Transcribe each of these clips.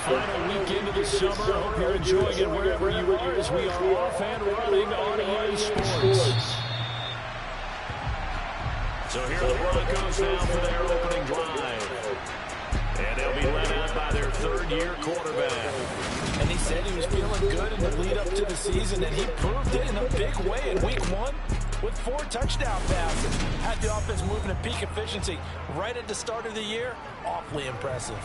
final weekend of the summer. Hope you're enjoying it wherever you are as we are off and running on EA Sports. So here are the Broncos now for their opening drive. And they'll be led out by their third-year quarterback. And he said he was feeling good in the lead-up to the season, and he proved it in a big way in Week 1 with 4 touchdown passes. Had the offense moving at peak efficiency right at the start of the year. Awfully impressive.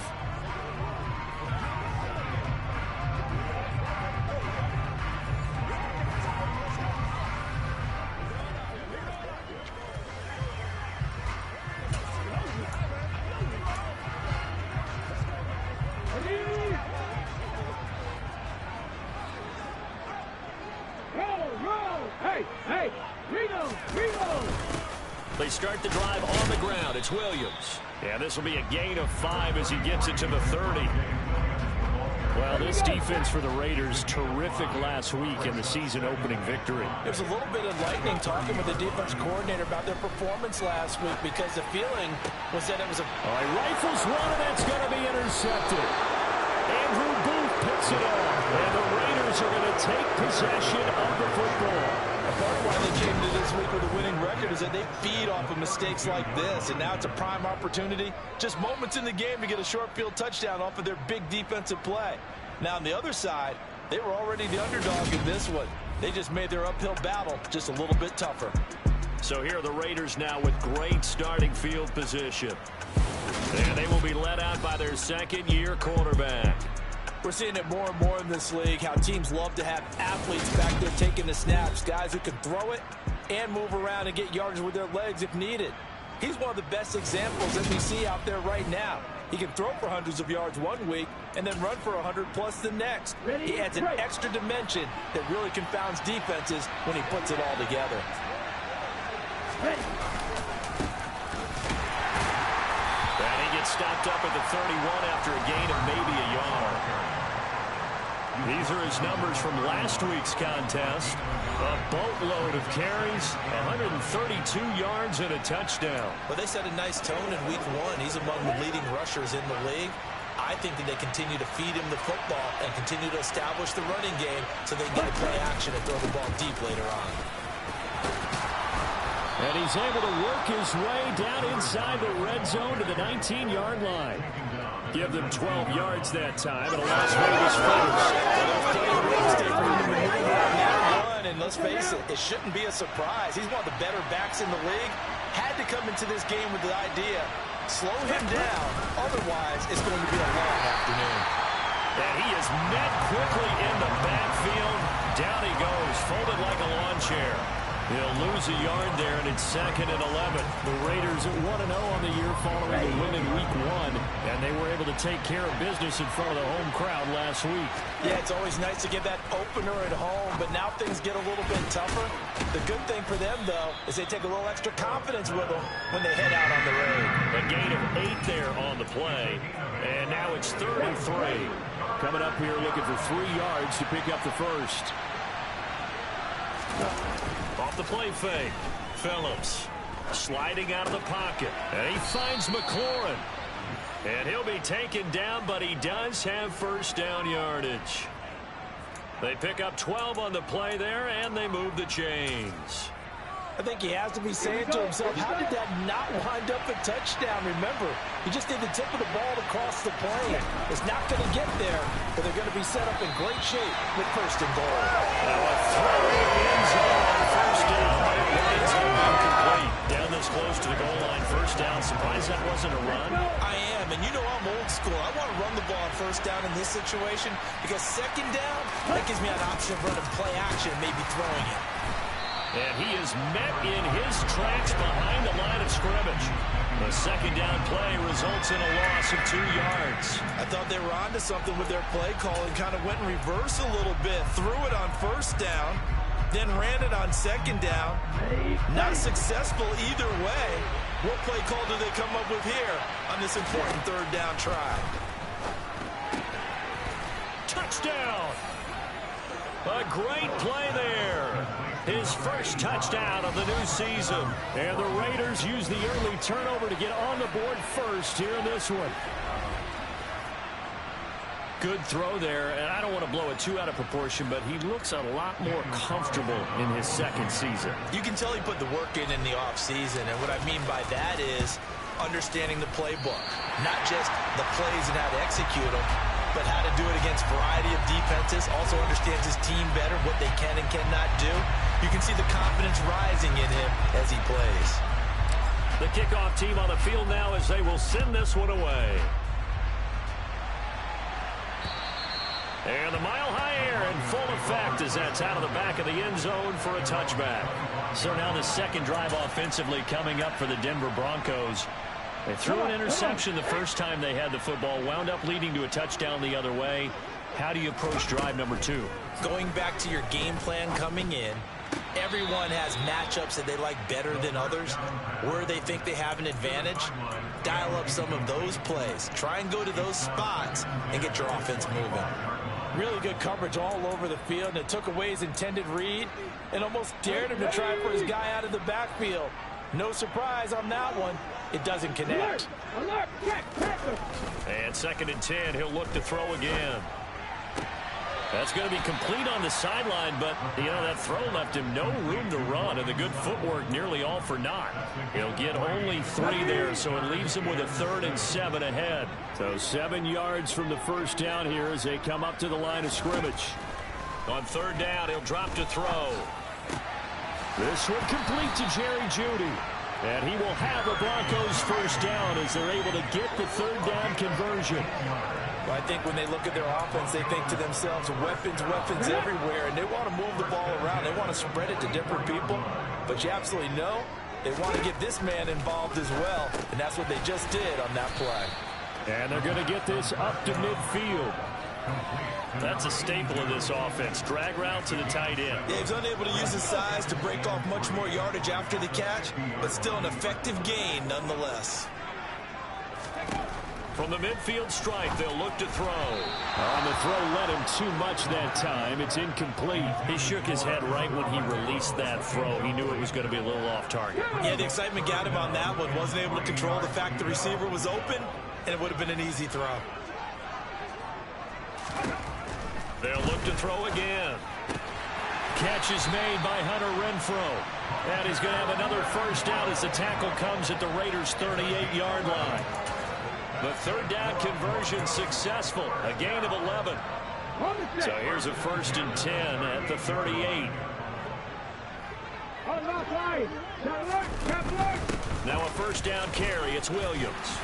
They start the drive on the ground. It's Williams. Yeah, this will be a gain of 5 as he gets it to the 30. Well, this defense for the Raiders, terrific last week in the season-opening victory. There's a little bit of lightning talking with the defense coordinator about their performance last week because the feeling was that it was a... All right, rifles one, and that's going to be intercepted. Andrew Booth picks it up, and the Raiders are going to take possession of the football. Part of why they came to this week with a winning record is that they feed off of mistakes like this, and now it's a prime opportunity. Just moments in the game to get a short field touchdown off of their big defensive play. Now on the other side, they were already the underdog in this one. They just made their uphill battle just a little bit tougher. So here are the Raiders now with great starting field position. And they will be led out by their second-year quarterback. We're seeing it more and more in this league, how teams love to have athletes back there taking the snaps, guys who can throw it and move around and get yards with their legs if needed. He's one of the best examples that we see out there right now. He can throw for hundreds of yards one week and then run for 100+ the next. He adds an extra dimension that really confounds defenses when he puts it all together. And he gets stopped up at the 31 after a gain of maybe a yard. These are his numbers from last week's contest. A boatload of carries, 132 yards and a touchdown. Well, they set a nice tone in Week 1. He's among the leading rushers in the league. I think that they continue to feed him the football and continue to establish the running game so they can get a play action and throw the ball deep later on. And he's able to work his way down inside the red zone to the 19-yard line. Give them 12 yards that time, and a Las Vegas finish. And let's face it, it shouldn't be a surprise. He's one of the better backs in the league. Had to come into this game with the idea, slow him down. Otherwise, it's going to be a long afternoon. And he is met quickly in the backfield. Down he goes, folded like a lawn chair. He'll lose a yard there, and it's 2nd and 11. The Raiders at 1-0 on the year following the win in Week 1, and they were able to take care of business in front of the home crowd last week. Yeah, it's always nice to get that opener at home, but now things get a little bit tougher. The good thing for them, though, is they take a little extra confidence with them when they head out on the road. A gain of 8 there on the play, and now it's 3rd and 3. Coming up here looking for 3 yards to pick up the first. Off the play fake, Phillips sliding out of the pocket, and he finds McLaurin. And he'll be taken down, but he does have first down yardage. They pick up 12 on the play there, and they move the chains. I think he has to be saying to himself, how did that not wind up a touchdown? Remember, he just did the tip of the ball to cross the plane. It's not going to get there, but they're going to be set up in great shape with 1st and goal. Now a throw in the end zone on first down, but it winds up incomplete. Down this close to the goal line, first down. Surprised that wasn't a run? I am, and you know I'm old school. I want to run the ball on first down in this situation because 2nd down, that gives me an option of running play action, maybe throwing it. And he is met in his tracks behind the line of scrimmage. The 2nd down play results in a loss of 2 yards. I thought they were onto something with their play call and kind of went in reverse a little bit. Threw it on first down, then ran it on 2nd down. Not successful either way. What play call do they come up with here on this important 3rd down try? Touchdown! A great play there. His first touchdown of the new season. And the Raiders use the early turnover to get on the board first here in this one. Good throw there, and I don't want to blow it too out of proportion, but he looks a lot more comfortable in his second season. You can tell he put the work in the offseason, and what I mean by that is understanding the playbook. Not just the plays and how to execute them, but how to do it against a variety of defenses. Also understands his team better, what they can and cannot do. You can see the confidence rising in him as he plays. The kickoff team on the field now as they will send this one away. And the mile-high air in full effect as that's out of the back of the end zone for a touchback. So now the second drive offensively coming up for the Denver Broncos. They threw an interception the first time they had the football, wound up leading to a touchdown the other way. How do you approach drive number 2? Going back to your game plan coming in, everyone has matchups that they like better than others, where they think they have an advantage. Dial up some of those plays. Try and go to those spots and get your offense moving. Really good coverage all over the field, and it took away his intended read and almost dared him to try for his guy out of the backfield. No surprise on that one. It doesn't connect. And 2nd and 10, he'll look to throw again. That's going to be complete on the sideline, but, you know, that throw left him no room to run, and the good footwork nearly all for naught. He'll get only 3 there, so it leaves him with a 3rd and 7 ahead. So 7 yards from the first down here as they come up to the line of scrimmage. On 3rd down, he'll drop to throw. This one complete to Jerry Jeudy. And he will have the Broncos first down as they're able to get the 3rd down conversion. Well, I think when they look at their offense, they think to themselves, weapons everywhere, and they want to move the ball around. They want to spread it to different people, but you absolutely know they want to get this man involved as well, and that's what they just did on that play. And they're going to get this up to midfield. That's a staple of this offense. Drag route to the tight end. Yeah, he's unable to use his size to break off much more yardage after the catch, but still an effective gain nonetheless. From the midfield stripe, they'll look to throw. On the throw, led him too much that time. It's incomplete. He shook his head right when he released that throw. He knew it was going to be a little off target. Yeah, the excitement got him on that one. Wasn't able to control the fact the receiver was open, and it would have been an easy throw. They'll look to throw again. Catch is made by Hunter Renfrow. And he's going to have another first down as the tackle comes at the Raiders' 38-yard line. The 3rd down conversion successful. A gain of 11. So here's a 1st and 10 at the 38. Now a first down carry. It's Williams.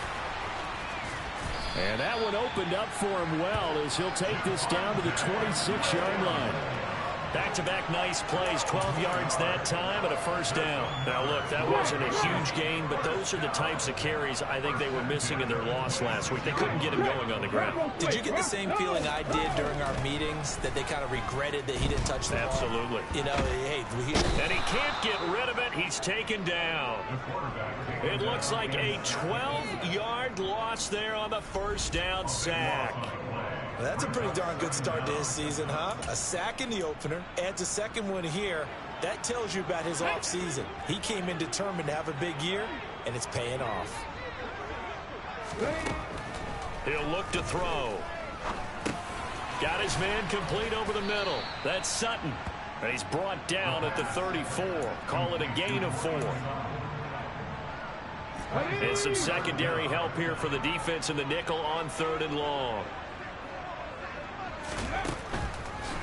And that one opened up for him well as he'll take this down to the 26-yard line. Back-to-back nice plays, 12 yards that time and a first down. Now, look, that wasn't a huge gain, but those are the types of carries I think they were missing in their loss last week. They couldn't get him going on the ground. Did you get the same feeling I did during our meetings, that they kind of regretted that he didn't touch the ball? Absolutely. You know, hey. And he can't get rid of it. He's taken down. It looks like a 12-yard loss there on the first down sack. Well, that's a pretty darn good start to his season, huh? A sack in the opener, adds a second one here. That tells you about his offseason. He came in determined to have a big year, and it's paying off. He'll look to throw. Got his man complete over the middle. That's Sutton. And he's brought down at the 34. Call it a gain of 4. And some secondary help here for the defense in the nickel on 3rd and long.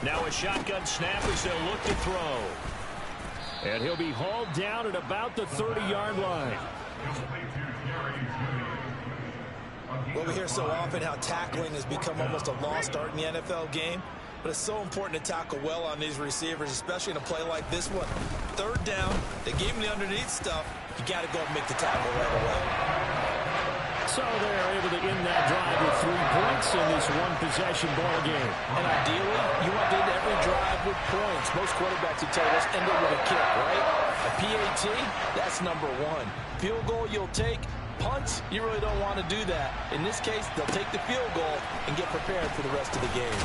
Now a shotgun snap as they'll look to throw. And he'll be hauled down at about the 30-yard line. Well, we hear so often how tackling has become almost a lost art in the NFL game. But it's so important to tackle well on these receivers, especially in a play like this one. 3rd down, they gave him the underneath stuff. You got to go and make the tackle right away. So they're able to end that drive with 3 points in this one-possession ball game. And ideally, you want to end every drive with points. Most quarterbacks would tell us end it with a kick, right? A PAT, that's number 1. Field goal you'll take. Punts, you really don't want to do that. In this case, they'll take the field goal and get prepared for the rest of the game.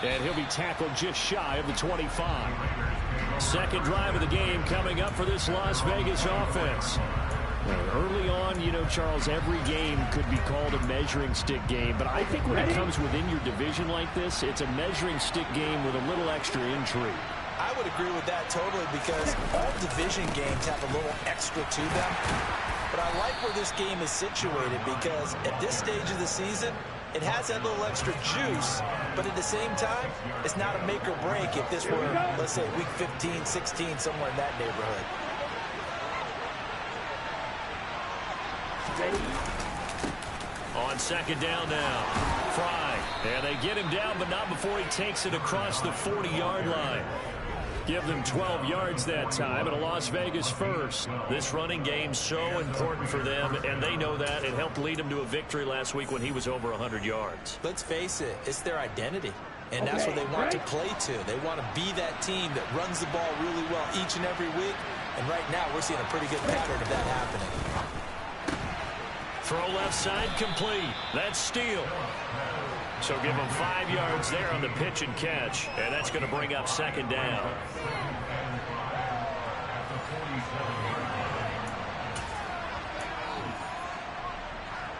And he'll be tackled just shy of the 25. Second drive of the game coming up for this Las Vegas offense. Early on, you know, Charles, every game could be called a measuring stick game. But I think when it comes within your division like this, it's a measuring stick game with a little extra intrigue. I would agree with that totally because all division games have a little extra to them. But I like where this game is situated because at this stage of the season, it has that little extra juice, but at the same time, it's not a make or break if this were, let's say, week 15, 16, somewhere in that neighborhood. On second down now, Fry. And they get him down, but not before he takes it across the 40-yard line. Give them 12 yards that time and a Las Vegas first. This running game so important for them, and they know that. It helped lead them to a victory last week when he was over 100 yards. Let's face it, it's their identity, and that's what they want to play to. They want to be that team that runs the ball really well each and every week, and right now we're seeing a pretty good pattern of that happening. Throw left side complete. That's Steele. So give them 5 yards there on the pitch and catch, and that's going to bring up second down.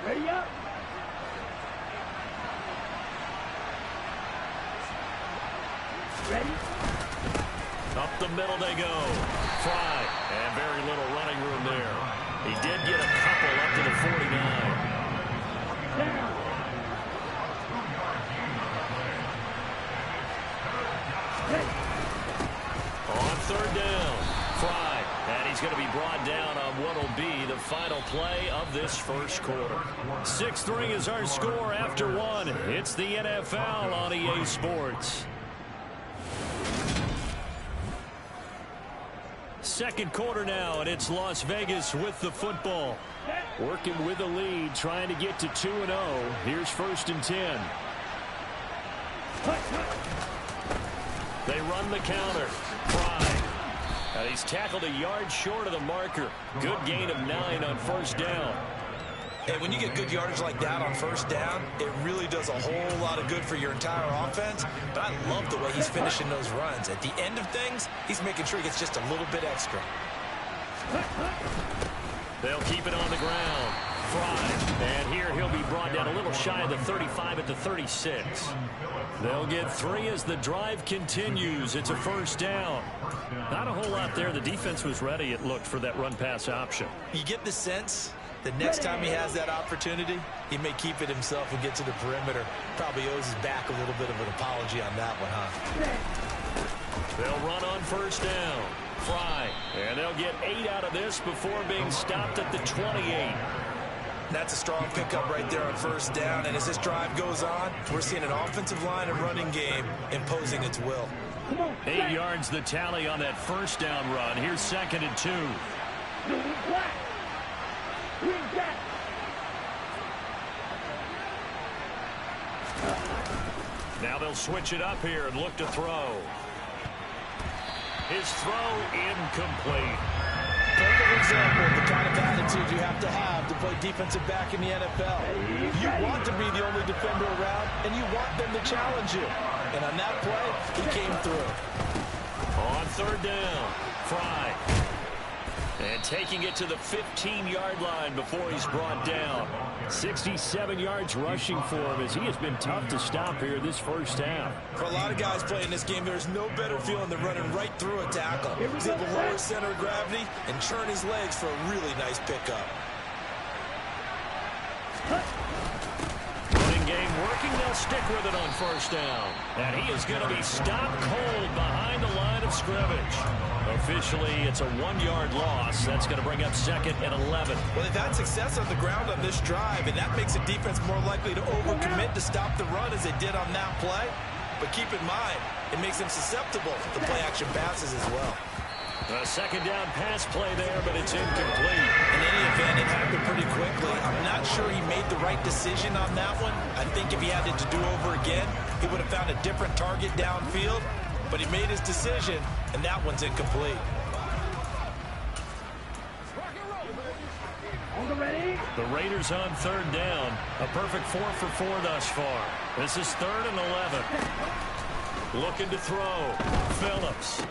Ready up. Ready. Up the middle they go. Fry, and very little running room there. He did get a couple up to the 49. Down. On third down, Fry, and he's going to be brought down on what will be the final play of this first quarter. 6-3 is our score after one. It's the NFL on EA Sports. Second quarter now, and it's Las Vegas with the football. Working with the lead, trying to get to 2-0. Here's 1st and 10. They run the counter. Fry. And he's tackled a yard short of the marker. Good gain of 9 on 1st down. Hey, when you get good yardage like that on 1st down, it really does a whole lot of good for your entire offense. But I love the way he's finishing those runs. At the end of things, he's making sure he gets just a little bit extra. They'll keep it on the ground. Fry. And here he'll be brought down a little shy of the 35 at the 36. They'll get 3 as the drive continues. It's a 1st down. Not a whole lot there. The defense was ready, it looked, for that run-pass option. You get the sense that next time he has that opportunity, he may keep it himself and get to the perimeter. Probably owes his back a little bit of an apology on that one, huh? They'll run on 1st down. Fry. And they'll get 8 out of this before being stopped at the 28. That's a strong pickup right there on 1st down. And as this drive goes on, we're seeing an offensive line and running game imposing its will. 8 yards the tally on that 1st down run. Here's 2nd and 2. Now they'll switch it up here and look to throw. His throw incomplete. Perfect example of the kind of attitude you have to play defensive back in the NFL. You want to be the only defender around, and you want them to challenge you. And on that play, he came through. On 3rd down, Fry. And taking it to the 15-yard line before he's brought down. 67 yards rushing for him as he has been tough to stop here this 1st half. For a lot of guys playing this game, there's no better feeling than running right through a tackle. He's able to lower center of gravity and churn his legs for a really nice pickup. Running game working. They'll stick with it on 1st down. And he is going to be stopped cold behind the line of scrimmage. Officially, it's a 1-yard loss. That's going to bring up 2nd and 11. Well, they've had success on the ground on this drive, and that makes the defense more likely to overcommit to stop the run as they did on that play. But keep in mind, it makes them susceptible to play-action passes as well. A 2nd down pass play there, but it's incomplete. In any event, it happened pretty quickly. I'm not sure he made the right decision on that one. I think if he had it to do over again, he would have found a different target downfield. But he made his decision, and that one's incomplete. The Raiders on 3rd down. A perfect 4 for 4 thus far. This is 3rd and 11. Looking to throw. Phillips.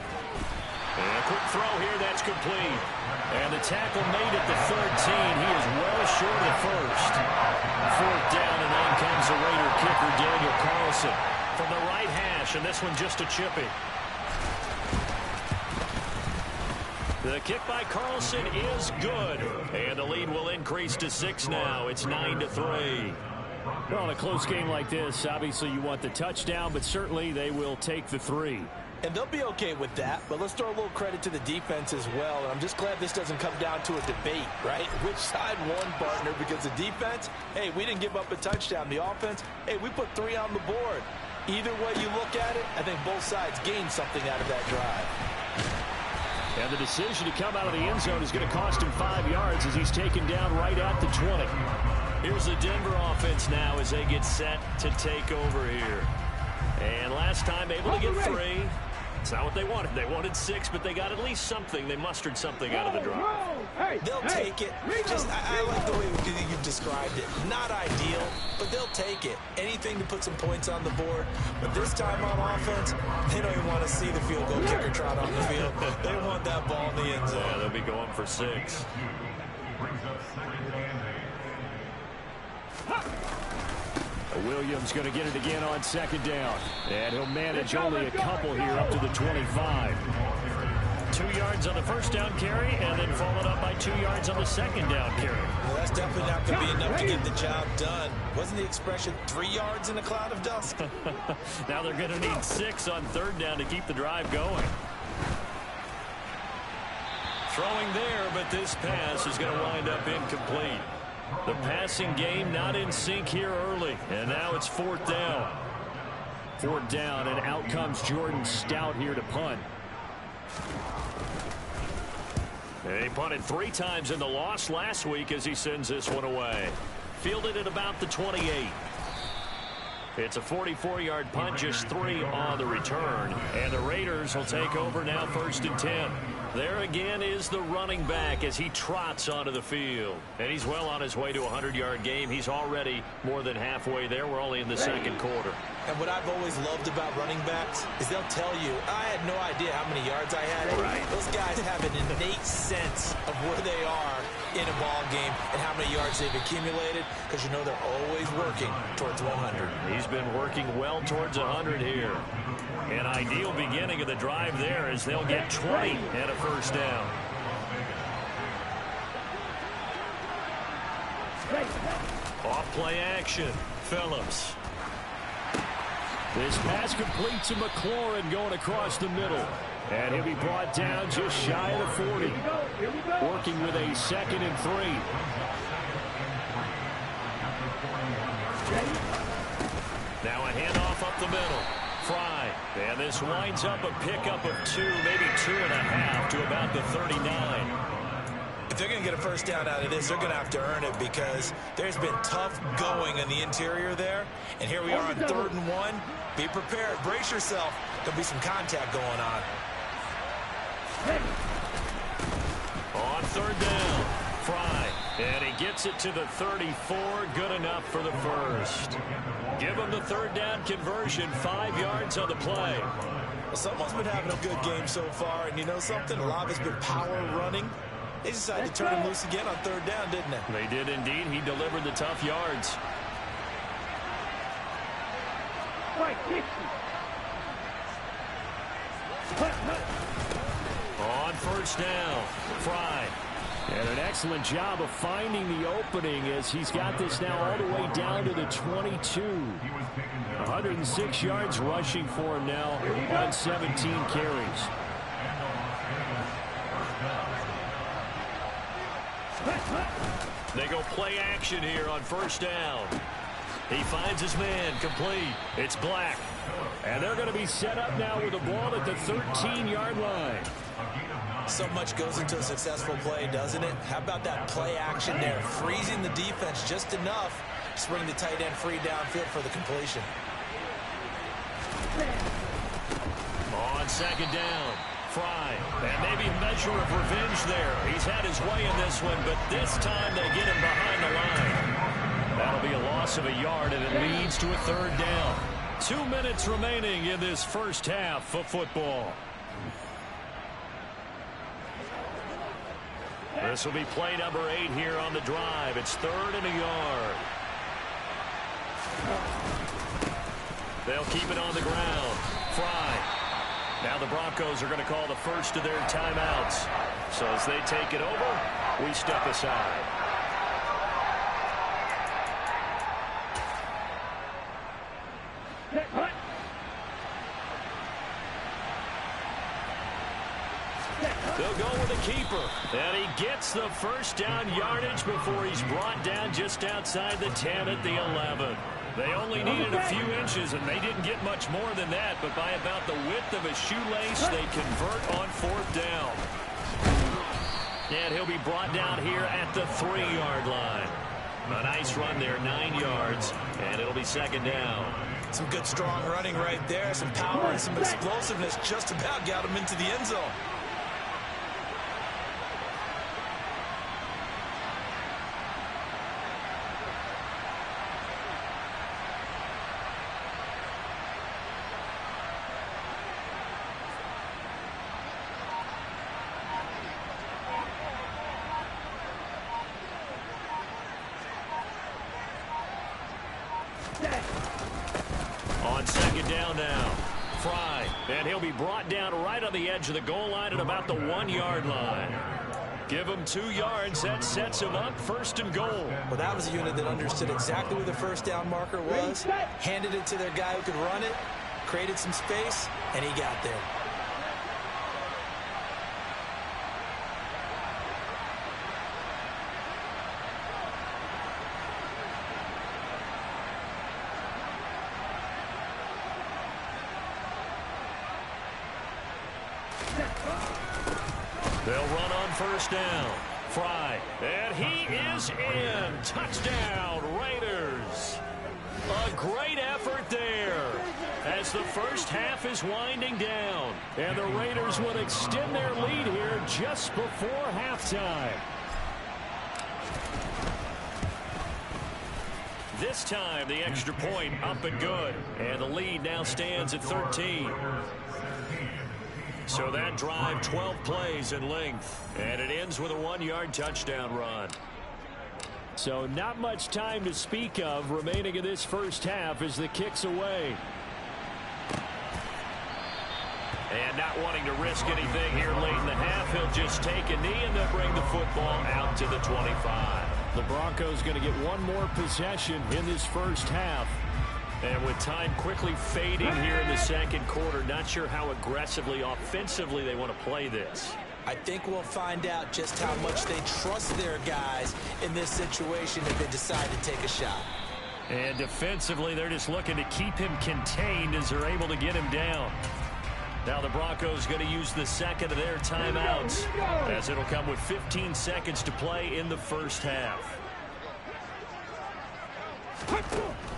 And a quick throw here, that's complete. And the tackle made at the 13. He is well short of the first. 4th down, and in comes the Raider kicker, Daniel Carlson, from the right hash, and this one just a chippy. The kick by Carlson is good. And the lead will increase to 6 now. It's 9-3. Well, in a close game like this, obviously you want the touchdown, but certainly they will take the 3. And they'll be okay with that, but let's throw a little credit to the defense as well. And I'm just glad this doesn't come down to a debate, right? Which side won, partner? Because the defense, hey, we didn't give up a touchdown. The offense, hey, we put 3 on the board. Either way you look at it, I think both sides gained something out of that drive. And the decision to come out of the end zone is going to cost him 5 yards as he's taken down right at the 20. Here's the Denver offense now as they get set to take over here. And last time able to get 3. It's not what they wanted. They wanted 6, but they got at least something. They mustered something out of the drive. They'll take it. I like the way you've described it. Not ideal, but they'll take it. Anything to put some points on the board. But this time on offense, they don't even want to see the field goal kicker trot on the field. They want that ball in the end zone. Yeah, they'll be going for 6. Williams going to get it again on 2nd down. And he'll manage only a couple here up to the 25. 2 yards on the 1st down carry, and then followed up by 2 yards on the 2nd down carry. Well, that's definitely not going to be enough to get the job done. Wasn't the expression 3 yards in a cloud of dust? Now they're going to need 6 on 3rd down to keep the drive going. Throwing there, but this pass is going to wind up incomplete. The passing game not in sync here early, and now it's 4th down. 4th down, and out comes Jordan Stout here to punt. He punted 3 times in the loss last week as he sends this one away. Fielded at about the 28. It's a 44-yard punt, just 3 on the return. And the Raiders will take over now 1st and 10. There again is the running back as he trots onto the field. And he's well on his way to a 100-yard game. He's already more than halfway there. We're only in the 2nd quarter. And what I've always loved about running backs is they'll tell you, I had no idea how many yards I had. Right. Those guys have an innate sense of where they are in a ball game and how many yards they've accumulated, because you know they're always working towards 100. He's been working well towards 100 here. An ideal beginning of the drive there as they'll get 20 and a 1st down. Off play action. Phillips. This pass complete to McLaurin going across the middle. And he'll be brought down just shy of the 40. Working with a 2nd and 3. Now a handoff up the middle. Fry. And this winds up a pickup of 2, maybe 2.5 to about the 39. If they're going to get a 1st down out of this, they're going to have to earn it, because there's been tough going in the interior there. And here we are on 3rd and 1. Be prepared. Brace yourself. There'll be some contact going on. On 3rd down. Fry. And he gets it to the 34. Good enough for the 1st. Give him the 3rd down conversion. 5 yards on the play. Well, someone's been having a good game so far. And you know something? A lot of it's been power running. They decided to turn him loose again on 3rd down, didn't they? They did indeed. He delivered the tough yards. On 1st down, Fry. And an excellent job of finding the opening as he's got this now all the way down to the 22. 106 yards rushing for him now on 17 carries. They go play action here on 1st down. He finds his man, complete. It's Black. And they're going to be set up now with the ball at the 13-yard line. So much goes into a successful play, doesn't it? How about that play action there? Freezing the defense just enough to bring the tight end free downfield for the completion. On 2nd down, Fry. And maybe a measure of revenge there. He's had his way in this one, but this time they get him behind the line. That'll be a loss of a yard, and it leads to a 3rd down. 2 minutes remaining in this 1st half of football. This will be play number 8 here on the drive. It's 3rd and a yard. They'll keep it on the ground. Fry. Now the Broncos are going to call the first of their timeouts. So as they take it over, we step aside. They'll go with the keeper. And he gets the first down yardage before he's brought down just outside the 10 at the 11. They only needed a few inches, and they didn't get much more than that. But by about the width of a shoelace, they convert on 4th down. And he'll be brought down here at the 3-yard line. A nice run there, 9 yards, and it'll be 2nd down. Some good, strong running right there. Some power and some explosiveness just about got him into the end zone. On 2nd down now, Fry, and he'll be brought down right on the edge of the goal line at about the 1-yard line. Give him 2 yards. That sets him up 1st and goal. Well, that was a unit that understood exactly where the first down marker was, handed it to their guy who could run it, created some space, and he got there. They'll run on 1st down. Fry, and he is in. Touchdown, Raiders. A great effort there as the first half is winding down. And the Raiders would extend their lead here just before halftime. This time, the extra point up and good. And the lead now stands at 13. So that drive, 12 plays in length. And it ends with a 1-yard touchdown run. So not much time to speak of remaining in this first half as the kick's away. And not wanting to risk anything here late in the half, he'll just take a knee and they'll bring the football out to the 25. The Broncos going to get one more possession in this first half. And with time quickly fading here in the 2nd quarter, not sure how aggressively, offensively they want to play this. I think we'll find out just how much they trust their guys in this situation if they decide to take a shot. And defensively, they're just looking to keep him contained as they're able to get him down. Now the Broncos going to use the 2nd of their timeouts as it'll come with 15 seconds to play in the first half.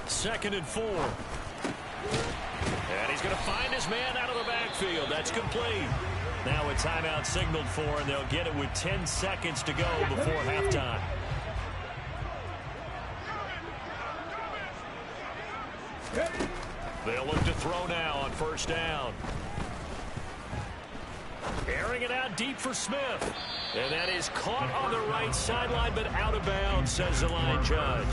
2nd and 4. And he's going to find his man out of the backfield. That's complete. Now a timeout signaled for, and they'll get it with 10 seconds to go before halftime. They'll look to throw now on 1st down. Airing it out deep for Smith. And that is caught on the right sideline, but out of bounds, says the line judge.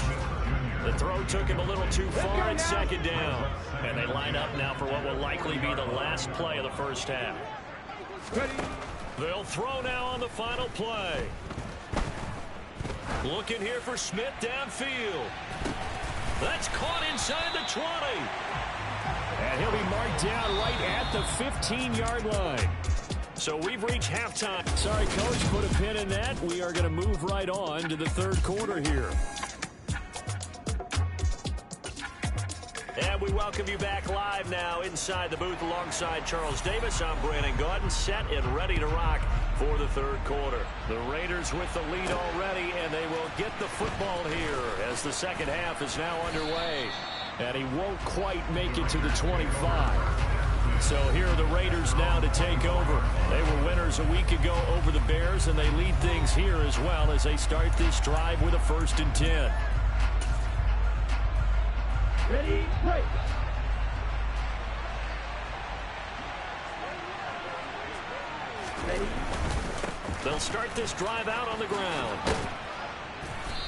The throw took him a little too far at 2nd down. And they line up now for what will likely be the last play of the first half. They'll throw now on the final play. Looking here for Smith downfield. That's caught inside the 20. And he'll be marked down right at the 15-yard line. So we've reached halftime. Sorry, Coach, put a pin in that. We are going to move right on to the 3rd quarter here. And we welcome you back live now inside the booth alongside Charles Davis. I'm Brandon Gaudin, set and ready to rock for the 3rd quarter. The Raiders with the lead already, and they will get the football here as the 2nd half is now underway. And he won't quite make it to the 25. So here are the Raiders now to take over. They were winners a week ago over the Bears, and they lead things here as well as they start this drive with a 1st and 10. Ready, play. Ready. They'll start this drive out on the ground.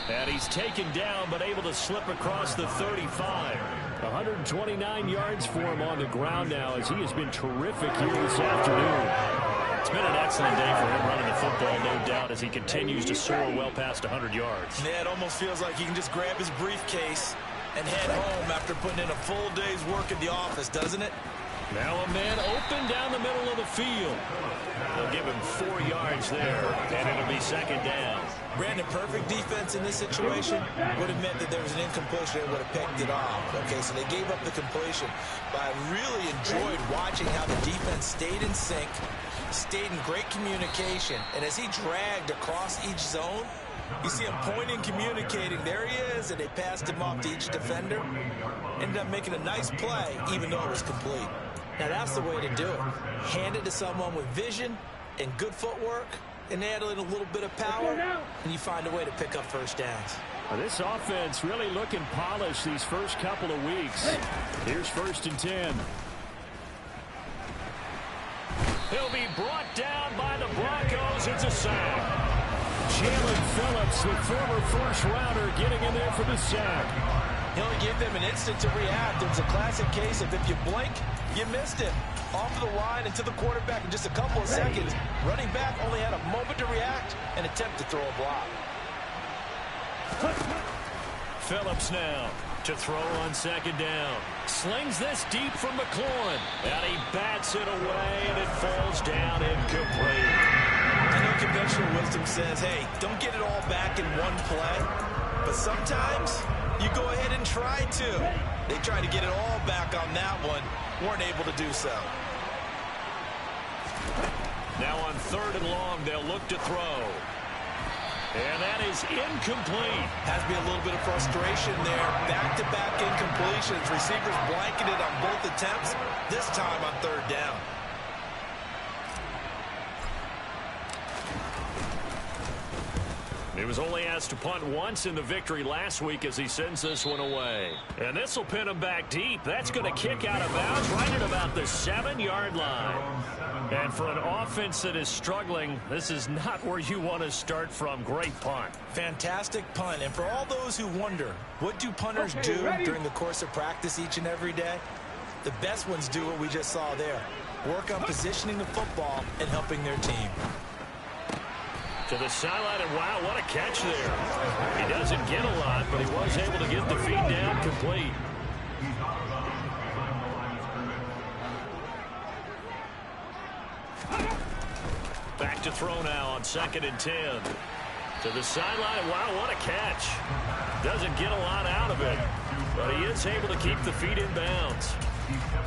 And he's taken down, but able to slip across the 35. 129 yards for him on the ground now, as he has been terrific here this afternoon. It's been an excellent day for him running the football, no doubt, as he continues to soar well past 100 yards. Yeah, it almost feels like he can just grab his briefcase and head home after putting in a full day's work at the office, doesn't it? Now a man open down the middle of the field. They'll give him 4 yards there, and it'll be second down. Brandon, perfect defense in this situation would have meant that there was an incompletion that would have picked it off. Okay, so they gave up the completion. But I really enjoyed watching how the defense stayed in sync, stayed in great communication, and as he dragged across each zone, you see him pointing, communicating. There he is, and they passed him off to each defender. Ended up making a nice play, even though it was complete. Now, that's the way to do it. Hand it to someone with vision and good footwork, and add in a little bit of power, and you find a way to pick up first downs. This offense really looking polished these first couple of weeks. Here's 1st and 10. He'll be brought down by the Broncos. It's a sack. Jalen Phillips, the former first-rounder, getting in there for the sack. He only gave them an instant to react. It was a classic case of if you blink, you missed him. Off of the line and to the quarterback in just a couple of seconds. Running back only had a moment to react and attempt to throw a block. Phillips now to throw on second down. Slings this deep from McLaurin. And he bats it away, and it falls down incomplete. I know conventional wisdom says, hey, don't get it all back in one play. But sometimes you go ahead and try to. They tried to get it all back on that one. Weren't able to do so. Now on 3rd and long, they'll look to throw. And that is incomplete. Has to be a little bit of frustration there. Back-to-back incompletions. Receivers blanketed on both attempts. This time on 3rd down. He was only asked to punt once in the victory last week as he sends this one away. And this will pin him back deep. That's going to kick out of bounds right at about the 7-yard line. And for an offense that is struggling, this is not where you want to start from. Great punt. Fantastic punt. And for all those who wonder, what do punters do during the course of practice each and every day? The best ones do what we just saw there. Work on positioning the football and helping their team. To the sideline, and wow, what a catch there. He doesn't get a lot, but he was able to get the feed down complete. Back to throw now on 2nd and 10. To the sideline, wow, what a catch. Doesn't get a lot out of it, but he is able to keep the feet in bounds.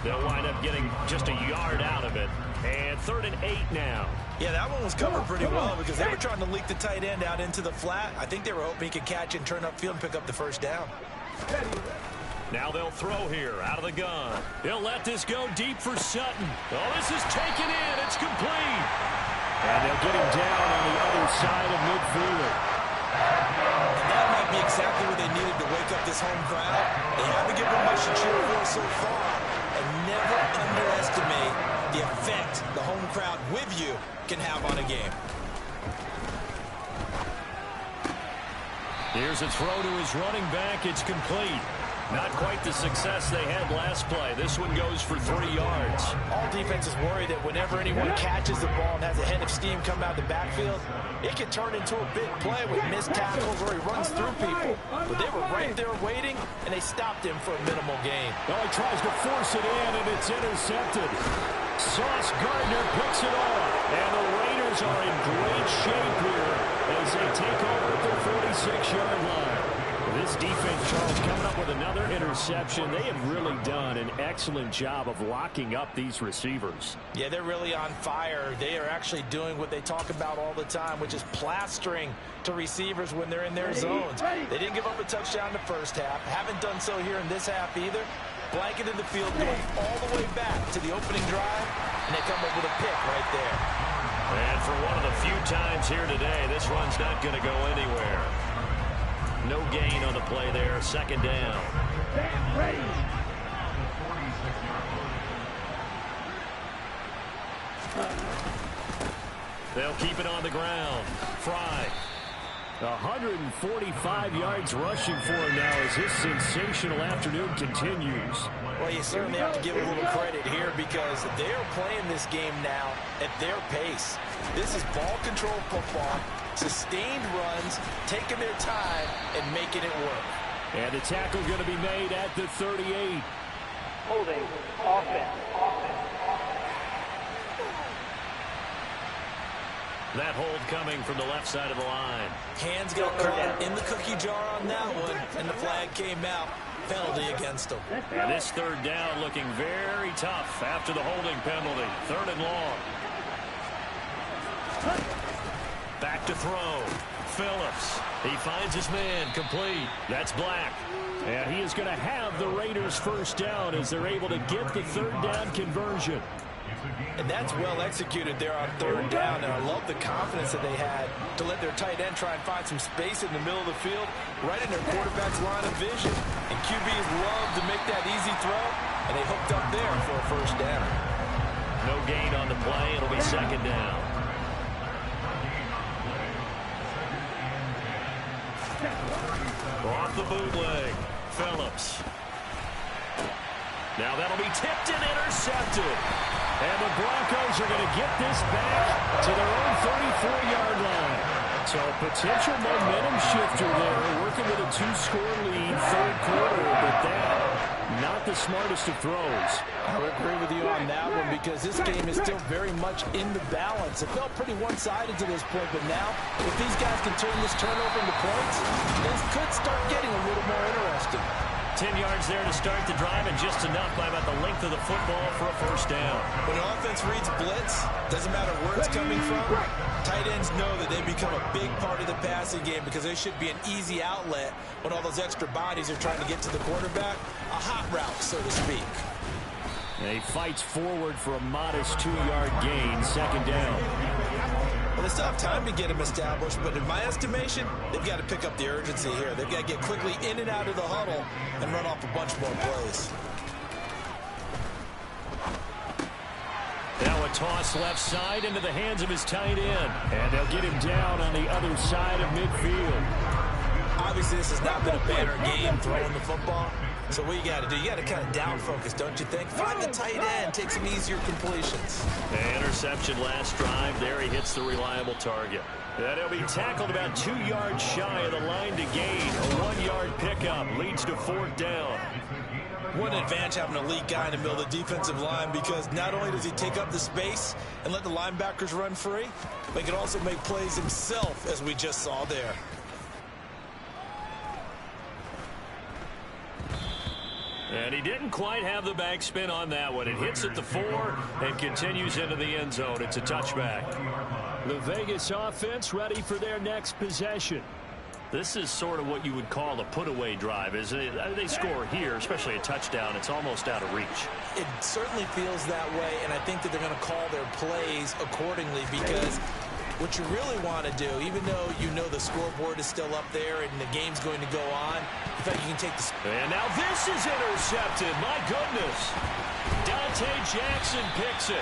They'll wind up getting just a yard out of it. And 3rd and 8 now. Yeah, that one was covered pretty well because they were trying to leak the tight end out into the flat. I think they were hoping he could catch and turn upfield and pick up the first down. Now they'll throw here out of the gun. They'll let this go deep for Sutton. Oh, this is taken in. It's complete. And they'll get him down on the other side of midfield. And that might be exactly what they needed to wake up this home crowd. They haven't given much to cheer for so far. And never underestimate the effect the home crowd with you can have on a game. Here's a throw to his running back. It's complete. Not quite the success they had last play. This one goes for 3 yards. All defenses worry that whenever anyone catches the ball and has a head of steam come out of the backfield, it can turn into a big play with missed tackles where he runs through people. But they were right there waiting, and they stopped him for a minimal gain. Well, he tries to force it in, and it's intercepted. Sauce Gardner picks it off. And the Raiders are in great shape here as they take over at their 46-yard line. This defense, Charles, coming up with another interception. They have really done an excellent job of locking up these receivers. Yeah, they're really on fire. They are actually doing what they talk about all the time, which is plastering to receivers when they're in their zones. They didn't give up a touchdown in the first half. Haven't done so here in this half either. Blanketed the field, going all the way back to the opening drive, and they come up with a pick right there. And for one of the few times here today, this run's not going to go anywhere. No gain on the play there. 2nd down. They'll keep it on the ground. Fry. 145 yards rushing for him now as his sensational afternoon continues. Well, you certainly have to give a little credit here because they're playing this game now at their pace. This is ball control football, sustained runs, taking their time and making it work. And the tackle going to be made at the 38. Holding offense. That hold coming from the left side of the line. Hands got caught in the cookie jar on that one, and the flag came out. Penalty against them. And this third down looking very tough after the holding penalty. 3rd and long. Back to throw. Phillips. He finds his man. Complete. That's Black. And he is going to have the Raiders first down as they're able to get the 3rd down conversion. And that's well executed there on 3rd down. And I love the confidence that they had to let their tight end try and find some space in the middle of the field, right in their quarterback's line of vision. And QBs love to make that easy throw, and they hooked up there for a first down. No gain on the play. It'll be 2nd down. Off the bootleg. Phillips. Now that'll be tipped and intercepted. And the Broncos are going to get this back to their own 34-yard line. So a potential momentum shifter there, working with a 2-score lead, 3rd quarter, but that, not the smartest of throws. I would agree with you on that one because this game is still very much in the balance. It felt pretty one-sided to this point, but now, if these guys can turn this turnover into points, things could start getting a little more interesting. 10 yards there to start the drive, and just enough by about the length of the football for a first down. When an offense reads blitz, doesn't matter where it's coming from, tight ends know that they become a big part of the passing game because they should be an easy outlet when all those extra bodies are trying to get to the quarterback. A hot route, so to speak. And he fights forward for a modest 2-yard gain, 2nd down. Well, they still have time to get him established, but in my estimation, they've got to pick up the urgency here. They've got to get quickly in and out of the huddle and run off a bunch more plays. Now a toss left side into the hands of his tight end. And they'll get him down on the other side of midfield. Obviously, this has not been a banner game throwing the football. So what you got to do, you got to kind of down focus, don't you think? Find the tight end, take some easier completions. The interception last drive. There he hits the reliable target. And he'll be tackled about 2 yards shy of the line to gain. A 1-yard pickup leads to 4th down. What an advantage having an elite guy in the middle of the defensive line because not only does he take up the space and let the linebackers run free, but he can also make plays himself, as we just saw there. And he didn't quite have the backspin on that one. It hits at the 4 and continues into the end zone. It's a touchback. The Vegas offense ready for their next possession. This is sort of what you would call a put-away drive, isn't it? They score here, especially a touchdown. It's almost out of reach. It certainly feels that way, and I think that they're going to call their plays accordingly because what you really want to do, even though you know the scoreboard is still up there and the game's going to go on, in fact, you can take the... And now this is intercepted. My goodness. Dante Jackson picks it.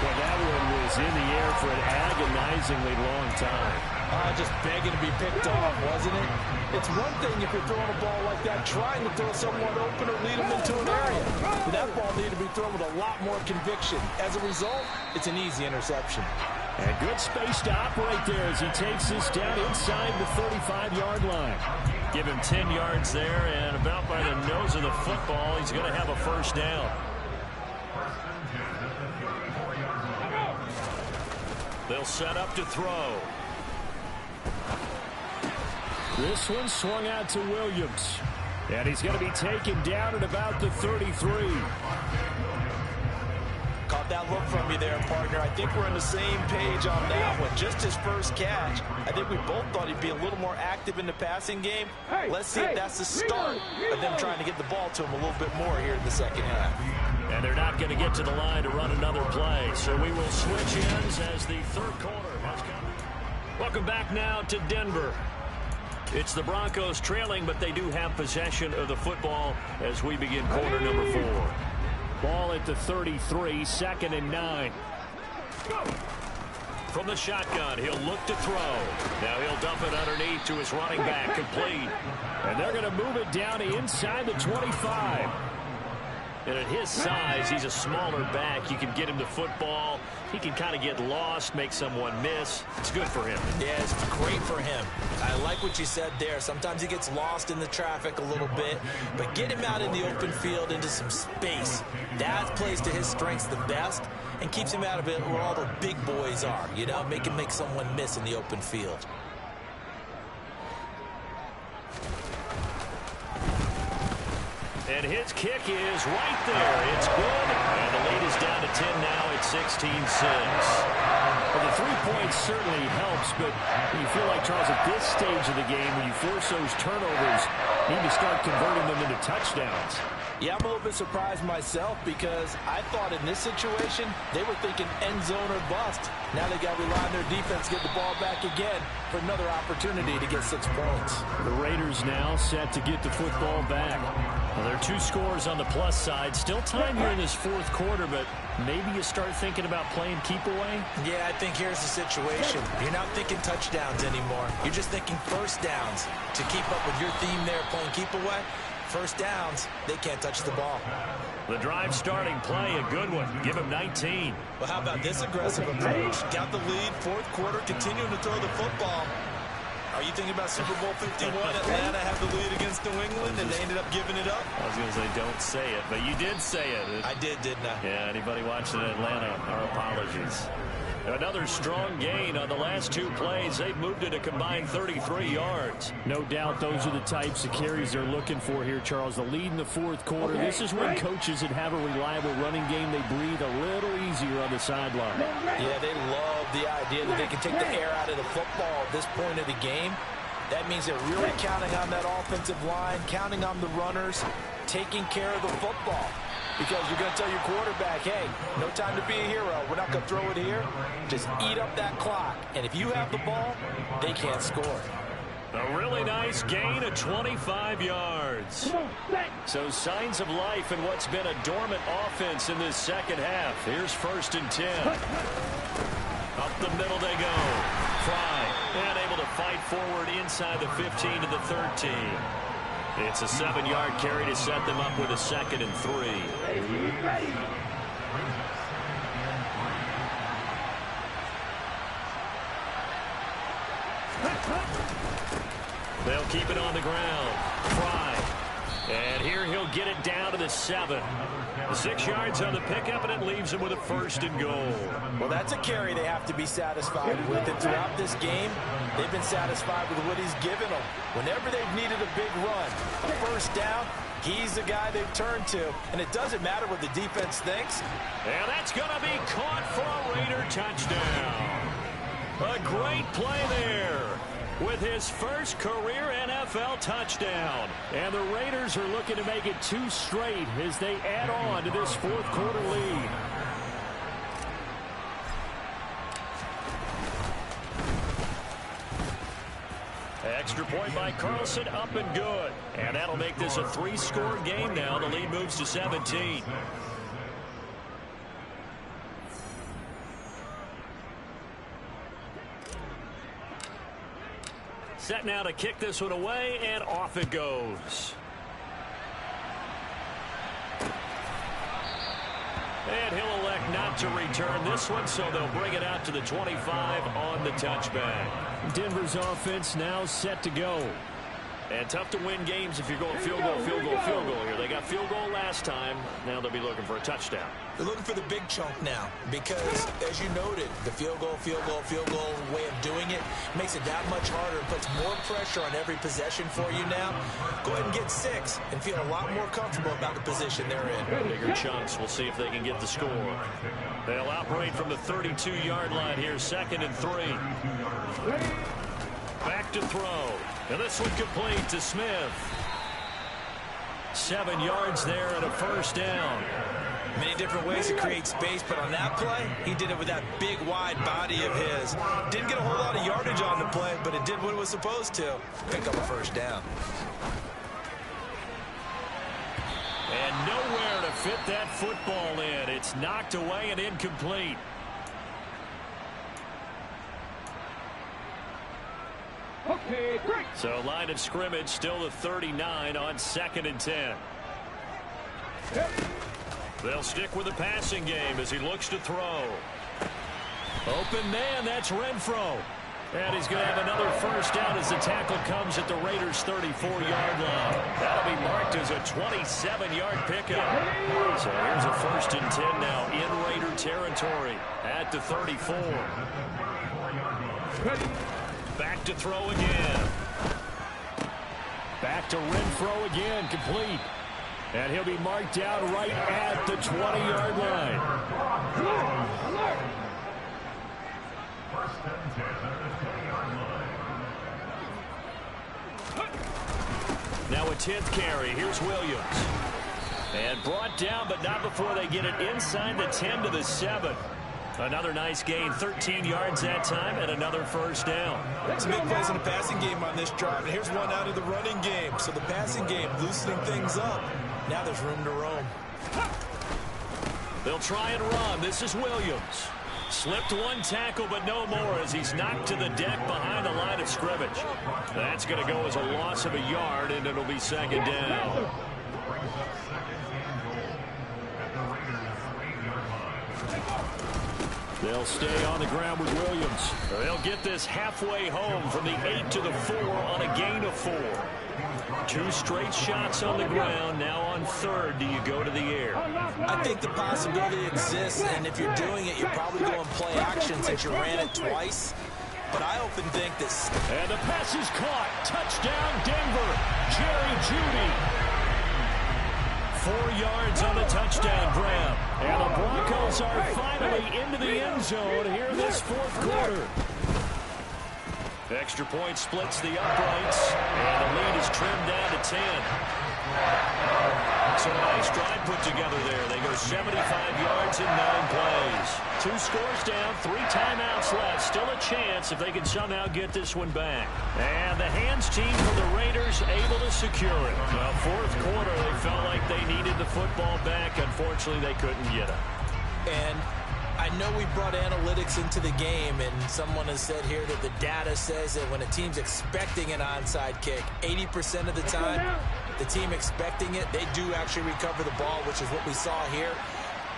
Well, that one was in the air for an agonizingly long time. Just begging to be picked off, wasn't it? It's one thing if you're throwing a ball like that, trying to throw someone open or lead them into an area. But that ball needed to be thrown with a lot more conviction. As a result, it's an easy interception. And good space to operate there as he takes this down inside the 35-yard line. Give him 10 yards there, and about by the nose of the football, he's going to have a first down. They'll set up to throw. This one swung out to Williams. And he's going to be taken down at about the 33. Caught that look from you there, partner. I think we're on the same page on that one. Just his first catch. I think we both thought he'd be a little more active in the passing game. Let's see if that's the start of them trying to get the ball to him a little bit more here in the second half. And they're not going to get to the line to run another play. So we will switch ends as the third quarter has come. Welcome back now to Denver. It's the Broncos trailing, but they do have possession of the football as we begin quarter number 4. Ball at at the 33, 2nd and 9. From the shotgun, he'll look to throw. Now he'll dump it underneath to his running back, complete. And they're going to move it down to inside the 25. And at his size, he's a smaller back. You can get him the football. He can kind of get lost, make someone miss. It's good for him. Yeah, it's great for him. I like what you said there. Sometimes he gets lost in the traffic a little bit, but get him out in the open field into some space. That plays to his strengths the best and keeps him out of it where all the big boys are. You know, make him make someone miss in the open field. And his kick is right there. It's good. And the lead is down to 10 now at 16-6. Well, the 3 points certainly helps, but you feel like, Charles, at this stage of the game, when you force those turnovers, you need to start converting them into touchdowns. Yeah, I'm a little bit surprised myself because I thought in this situation they were thinking end zone or bust. Now they got to rely on their defense to get the ball back again for another opportunity to get 6 points. The Raiders now set to get the football back. Well, there are 2 scores on the plus side. Still time here in this 4th quarter, but maybe you start thinking about playing keep away? Yeah, I think here's the situation. You're not thinking touchdowns anymore. You're just thinking first downs. To keep up with your theme there, playing keep away, first downs, they can't touch the ball. The drive starting play, a good one. Give him 19. Well, how about this aggressive approach? Got the lead, 4th quarter, continuing to throw the football. Are you thinking about Super Bowl 51? Atlanta had the lead against New England, and they ended up giving it up? I was going to say, don't say it, but you did say it. I did, didn't I? Yeah, anybody watching Atlanta, our apologies. Another strong gain on the last 2 plays. They've moved it a combined 33 yards. No doubt those are the types of carries they're looking for here, Charles. The lead in the 4th quarter. This is when coaches that have a reliable running game, they breathe a little easier on the sideline. Yeah, they love the idea that they can take the air out of the football at this point of the game. That means they're really counting on that offensive line, counting on the runners, taking care of the football. Because you're going to tell your quarterback, hey, no time to be a hero. We're not going to throw it here. Just eat up that clock. And if you have the ball, they can't score. A really nice gain of 25 yards. So signs of life in what's been a dormant offense in this 2nd half. Here's 1st and 10. Up the middle they go. Fry, and able to fight forward inside the 15 to the 13. It's a 7-yard carry to set them up with a 2nd and 3. They'll keep it on the ground. Fry. And here he'll get it down to the 7. 6 yards on the pickup, and it leaves him with a 1st and goal. Well, that's a carry they have to be satisfied with. And throughout this game, they've been satisfied with what he's given them. Whenever they've needed a big run, a 1st down, he's the guy they've turned to. And it doesn't matter what the defense thinks. And that's going to be caught for a Raider touchdown. A great play there with his first career NFL touchdown. And the Raiders are looking to make it 2 straight as they add on to this 4th quarter lead. Extra point by Carlson, up and good. And that'll make this a 3-score game now. The lead moves to 17. Set now to kick this one away, and off it goes. And he'll elect not to return this one, so they'll bring it out to the 25 on the touchback. Denver's offense now set to go. And tough to win games if you're going field goal, field goal, field goal here. They got field goal last time. Now they'll be looking for a touchdown. They're looking for the big chunk now because, as you noted, the field goal way of doing it makes it that much harder and puts more pressure on every possession for you now. Go ahead and get 6 and feel a lot more comfortable about the position they're in. Bigger chunks. We'll see if they can get the score. They'll operate from the 32-yard line here, 2nd and 3. Back to throw. And this one complete to Smith. 7 yards there and a 1st down. Many different ways to create space, but on that play, he did it with that big, wide body of his. Didn't get a whole lot of yardage on the play, but it did what it was supposed to. Pick up a 1st down. And nowhere to fit that football in. It's knocked away and incomplete. Okay, great. So line of scrimmage still the 39 on 2nd and 10. They'll stick with the passing game as he looks to throw. Open man, that's Renfro. And he's going to have another first down as the tackle comes at the Raiders' 34-yard line. That'll be marked as a 27-yard pickup. So here's a 1st and 10 now in Raider territory at the 34. Back to throw again. Back to Renfro again, complete. And he'll be marked out right at the 20-yard line. Now a 10th carry. Here's Williams. And brought down, but not before they get it inside the 10 to the 7. Another nice gain, 13 yards that time, and another first down. Some big plays in the passing game on this drive, and here's one out of the running game. So the passing game loosening things up. Now there's room to roam. They'll try and run. This is Williams. Slipped one tackle, but no more as he's knocked to the deck behind the line of scrimmage. That's going to go as a loss of a yard, and it'll be 2nd down. They'll stay on the ground with Williams. They'll get this halfway home from the 8 to the 4 on a gain of 4. 2 straight shots on the ground. Now on 3rd, do you go to the air? I think the possibility exists, and if you're doing it, you're probably going play action since you ran it twice. But I often think this. And the pass is caught. Touchdown, Denver. Jerry Jeudy. 4 yards on the touchdown grab. And the Broncos are finally into the end zone here in this 4th quarter. Extra point splits the uprights, and the lead is trimmed down to 10. So a nice drive put together there. They go 75 yards in 9 plays. 2 scores down, 3 timeouts left. Still a chance if they can somehow get this one back. And the hands team for the Raiders able to secure it. Well, 4th quarter, they felt like they needed the football back. Unfortunately, they couldn't get it. And I know we brought analytics into the game, and someone has said here that the data says that when a team's expecting an onside kick, 80% of the time, the team expecting it, they do actually recover the ball, which is what we saw here.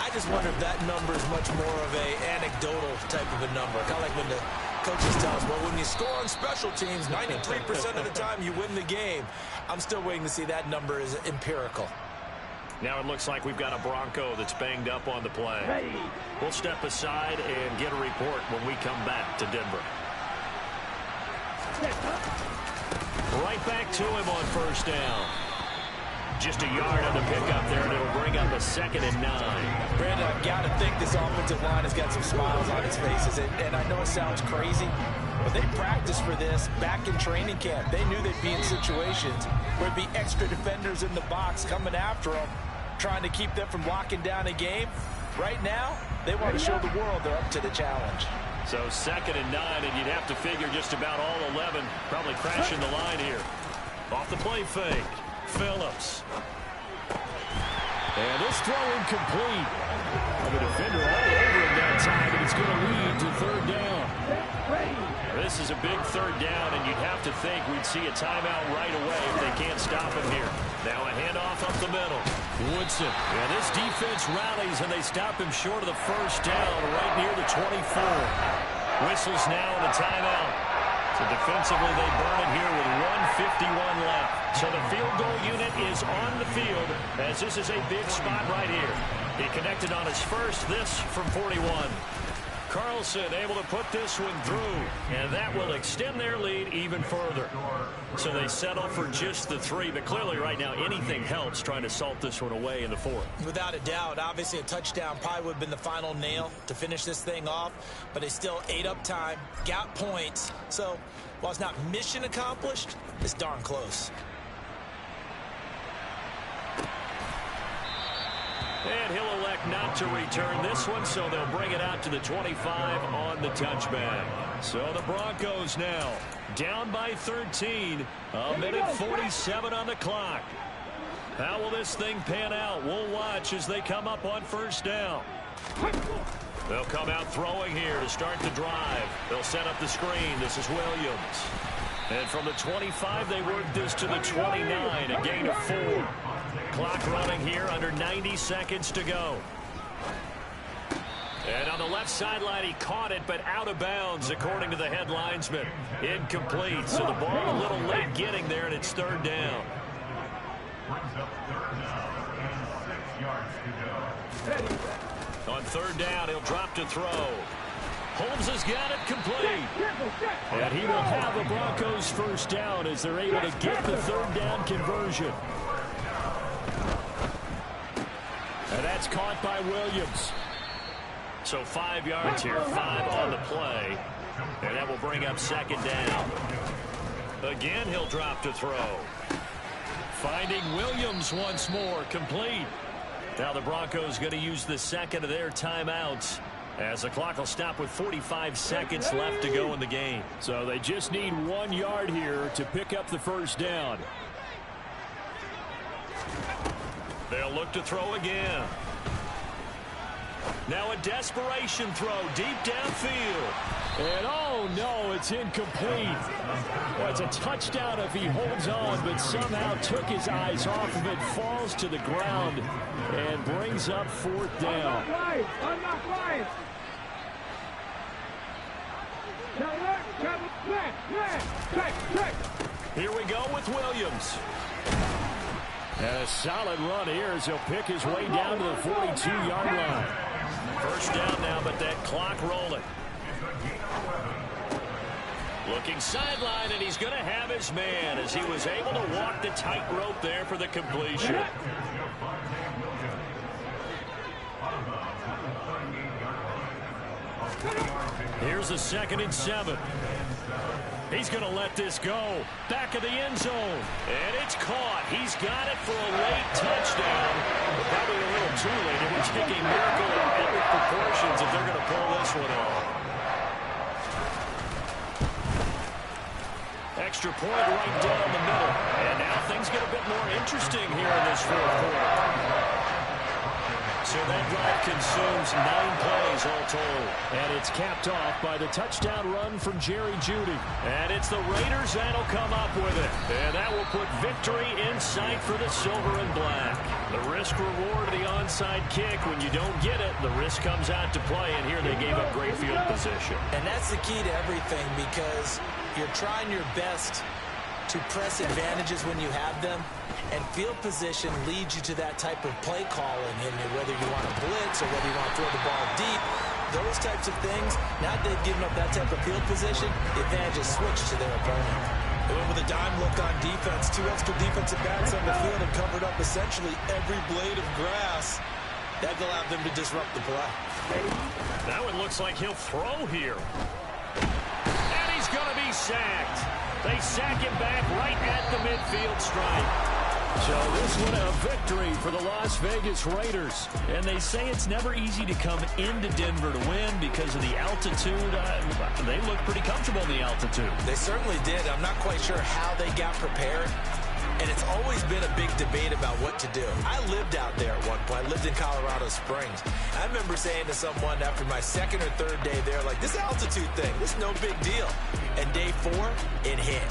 I just wonder if that number is much more of a anecdotal type of a number. Kind of like when the coaches tell us, well, when you score on special teams, 93% of the time you win the game. I'm still waiting to see that number is empirical. Now it looks like we've got a Bronco that's banged up on the play. We'll step aside and get a report when we come back to Denver. Right back to him on 1st down. Just a yard on the pickup there, and it'll bring up a 2nd and 9. Brandon, I've got to think this offensive line has got some smiles on its faces. And I know it sounds crazy, but they practiced for this back in training camp. They knew they'd be in situations where there'd be extra defenders in the box coming after them, trying to keep them from locking down a game. Right now, they want to show the world they're up to the challenge. So 2nd and 9, and you'd have to figure just about all 11 probably crashing the line here. Off the play fake, Phillips. And this throw incomplete. The defender all over him that time, and it's going to lead to 3rd down. This is a big 3rd down, and you'd have to think we'd see a timeout right away if they can't stop him here. Now a handoff up the middle. Woodson. And this defense rallies, and they stop him short of the 1st down right near the 24. Whistles now and a timeout. So defensively, they burn it here with 1:51 left. So the field goal unit is on the field as this is a big spot right here. He connected on his first, this from 41. Carlson able to put this one through, and that will extend their lead even further. So they settle for just the 3, but clearly right now anything helps trying to salt this one away in the 4th. Without a doubt, obviously a touchdown probably would have been the final nail to finish this thing off, but they still ate up time, got points. So while it's not mission accomplished, it's darn close. And he'll elect not to return this one, so they'll bring it out to the 25 on the touchback. So the Broncos now down by 13, a minute 47 on the clock. How will this thing pan out? We'll watch as they come up on first down. They'll come out throwing here to start the drive. They'll set up the screen. This is Williams. And from the 25, they work this to the 29, a gain of 4. Clock running here, under 90 seconds to go. And on the left sideline, he caught it, but out of bounds, according to the head linesman. Incomplete, so the ball a little late getting there, and it's third down. On third down, he'll drop to throw. Holmes has got it complete. And he will have the Broncos first down as they're able to get the third down conversion. And that's caught by Williams. So 5 yards here, 5 on the play. And that will bring up second down. Again, he'll drop to throw. Finding Williams once more, complete. Now the Broncos going to use the second of their timeouts as the clock will stop with 45 seconds left to go in the game. So they just need 1 yard here to pick up the first down. They'll look to throw again. Now a desperation throw deep downfield. And oh no, it's incomplete. Well, it's a touchdown if he holds on, but somehow took his eyes off of it, falls to the ground, and brings up fourth down. I'm not flying. Here we go with Williams. And a solid run here as he'll pick his way down to the 42-yard line. First down now, but that clock rolling. Looking sideline, and he's going to have his man as he was able to walk the tightrope there for the completion. Here's a 2nd and 7. He's going to let this go. Back of the end zone. And it's caught. He's got it for a late touchdown. But probably a little too late. It would take a miracle of epic proportions if they're going to pull this one off. Extra point right down the middle. And now things get a bit more interesting here in this fourth quarter. So that drive consumes 9 plays all told. And it's capped off by the touchdown run from Jerry Jeudy. And it's the Raiders that'll come up with it. And that will put victory in sight for the silver and black. The risk reward of the onside kick. When you don't get it, the risk comes out to play. And here they gave up great field position. And that's the key to everything, because you're trying your best to press advantages when you have them, and field position leads you to that type of play calling, and whether you want to blitz or whether you want to throw the ball deep, those types of things. Now that they've given up that type of field position, the advantage is switched to their opponent. They went with a dime look on defense. 2 extra defensive backs on the field and covered up essentially every blade of grass. That allowed them to disrupt the play. Now it looks like he'll throw here. And he's going to be sacked. They sack him back right at the midfield stripe. So this one a victory for the Las Vegas Raiders. And they say it's never easy to come into Denver to win because of the altitude. They look pretty comfortable in the altitude. They certainly did. I'm not quite sure how they got prepared. And it's always been a big debate about what to do. I lived out there at one point. I lived in Colorado Springs. I remember saying to someone after my 2nd or 3rd day there, like, this altitude thing, this is no big deal. And day 4, it hit.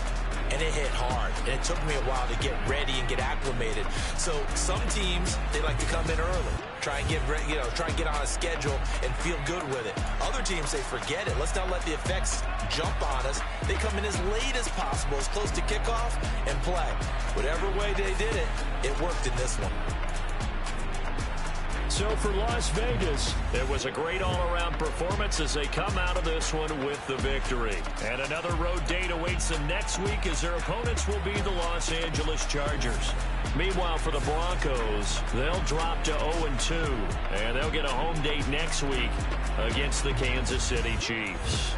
And it hit hard. And it took me a while to get ready and get acclimated. So some teams, they like to come in early. Try and get on a schedule and feel good with it. Other teams say, forget it. Let's not let the effects jump on us. They come in as late as possible, as close to kickoff, and play. Whatever way they did it, it worked in this one. So for Las Vegas, it was a great all-around performance as they come out of this one with the victory. And another road date awaits them next week as their opponents will be the Los Angeles Chargers. Meanwhile, for the Broncos, they'll drop to 0-2, and they'll get a home date next week against the Kansas City Chiefs.